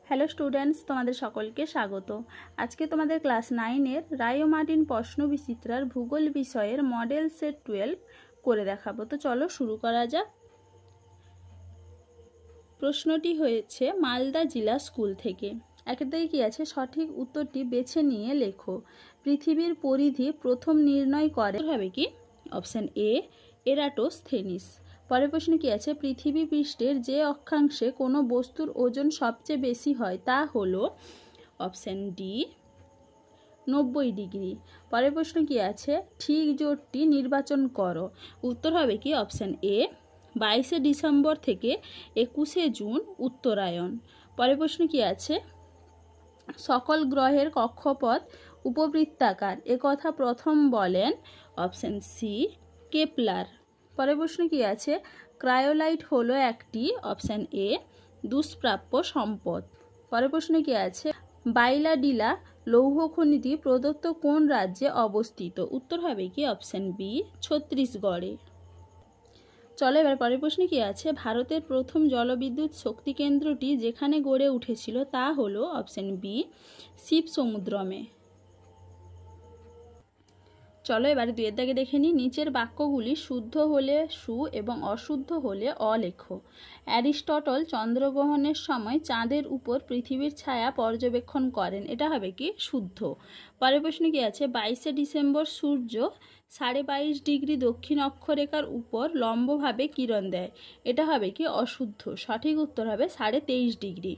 Hello students, তোমাদের সকলকে স্বাগত। আজকে তোমাদের ক্লাস 9-এর রায় ও মার্টিন প্রশ্ন বিচিত্রার ভূগোল বিষয়ের মডেল সেট 12 করে দেখাবো। তো চলো শুরু করা যাক। প্রশ্নটি হয়েছে মালদা জেলা স্কুল থেকে। একের দিকে কি আছে, সঠিক উত্তরটি বেছে নিয়ে লেখো। পৃথিবীর পরিধি প্রথম নির্ণয় করে হবে কি? Option A Eratosthenes. পরের প্রশ্ন কি আছে, পৃথিবী পৃষ্ঠের যে অক্ষাংশে কোনো বস্তুর ওজন সবচেয়ে বেশি হয় তা হলো অপশান ডি 90 ডিগ্রি। পরের প্রশ্ন কি আছে, ঠিক জোটটি নির্বাচন করো। উত্তর হবে কি? অপশান এ 22শে ডিসেম্বর থেকে 21শে জুন উত্তরায়ণ। পরের প্রশ্ন কি আছে, সকল গ্রহের কক্ষপথ উপবৃত্তাকার একথা প্রথম বলেন অপশান সি কেপলার। পরের প্রশ্ন কি আছে, ক্রায়োলাইট হলো একটি অপশান এ দুষ্প্রাপ্য সম্পদ। পরের প্রশ্ন কি আছে, বাইলাডিলা লৌহ খনিটি প্রদত্ত কোন রাজ্যে অবস্থিত? উত্তর হবে কি? অপশান বি ছত্তিশগড়ে। চলো এবার পরের প্রশ্ন কি আছে, ভারতের প্রথম জলবিদ্যুৎ শক্তি কেন্দ্রটি যেখানে গড়ে উঠেছিল তা হলো অপশান বি শিবসমুদ্রমে। চলো এবারে দুয়ের দাগে দেখে নিই। নিচের বাক্যগুলি শুদ্ধ হলে সু এবং অশুদ্ধ হলে অ লেখো। অ্যারিস্টটল চন্দ্রগ্রহণের সময় চাঁদের উপর পৃথিবীর ছায়া পর্যবেক্ষণ করেন, এটা হবে কি? শুদ্ধ। পরের প্রশ্ন কি আছে, 22শে ডিসেম্বর সূর্য 22.5 ডিগ্রি দক্ষিণ অক্ষরেখার উপর লম্বভাবে কিরণ দেয়, এটা হবে কি? অশুদ্ধ। সঠিক উত্তর হবে 23.5 ডিগ্রি।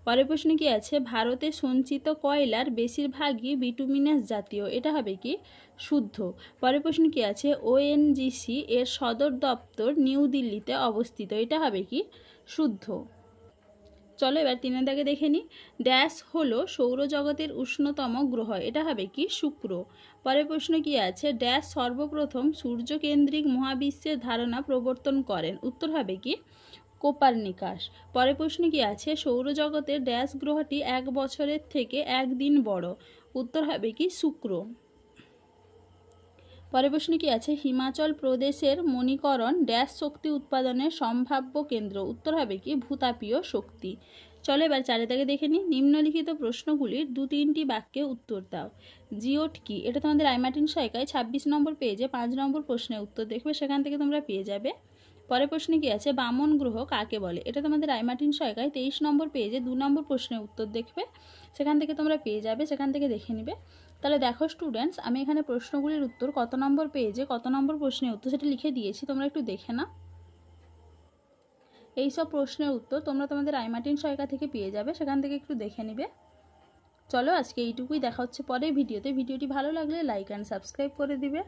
পরের প্রশ্ন কি আছে, ভারতে সঞ্চিত কয়লার বেশিরভাগই বিটুমিনাস জাতীয়, এটা হবে কি? শুদ্ধ। পরের প্রশ্ন কি আছে, ওএনজিসি এর সদর দপ্তর নিউ দিল্লিতে অবস্থিত, এটা হবে কি? শুদ্ধ। চলো এবার 3 দাগে দেখে নিই। ড্যাশ হলো সৌরজগতের উষ্ণতম গ্রহ, এটা হবে কি? শুক্র। পরের প্রশ্ন কি আছে, ড্যাশ সর্বপ্রথম সূর্যকেন্দ্রিক মহাবিশ্বের ধারণা প্রবর্তন করেন? উত্তর হবে কি? কোপার্নিকাস। পরের প্রশ্ন কি আছে, সৌরজগতের ড্যাশ গ্রহটি 1 বছরের থেকে 1 দিন বড়? উত্তর হবে কি? শুক্র। পরের প্রশ্ন কি আছে, হিমাচল প্রদেশের মণিকরণ ড্যাশ শক্তি উৎপাদনের সম্ভাব্য কেন্দ্র? উত্তর হবে কি? ভূতাপীয় শক্তি। চলো এবার 4 দাগে দেখে নিই। নিম্নলিখিত প্রশ্নগুলির 2-3টি বাক্যে উত্তর দাও। জিওট কি? এটা তোমাদের আইমার্টিন সহায়িকায় 26 নম্বর পেজে 5 নম্বর প্রশ্নের উত্তর দেখবে, সেখান থেকে তোমরা পেয়ে যাবে। পরের প্রশ্নে কি আছে, বামন গ্রহ কাকে বলে? এটা তোমাদের আইমার্টিন সহায়িকায় 23 নম্বর পেজে 2 নম্বর প্রশ্নের উত্তর দেখবে, সেখান থেকে তোমরা পেয়ে যাবে, সেখান থেকে দেখে নিবে। তাহলে দেখো স্টুডেন্টস, আমি এখানে প্রশ্নগুলির উত্তর কত নম্বর পেজে কত নম্বর প্রশ্নের উত্তর সেটা লিখে দিয়েছি, তোমরা একটু দেখে নাও। এইসব প্রশ্নের উত্তর তোমরা তোমাদের আইমার্টিন সহায়িকা থেকে পেয়ে যাবে, সেখান থেকে একটু দেখে নিবে। চলো আজকে এইটুকুই, দেখা হচ্ছে পরের ভিডিওতে। ভিডিওটি ভালো লাগলে লাইক অ্যান্ড সাবস্ক্রাইব করে দিবে।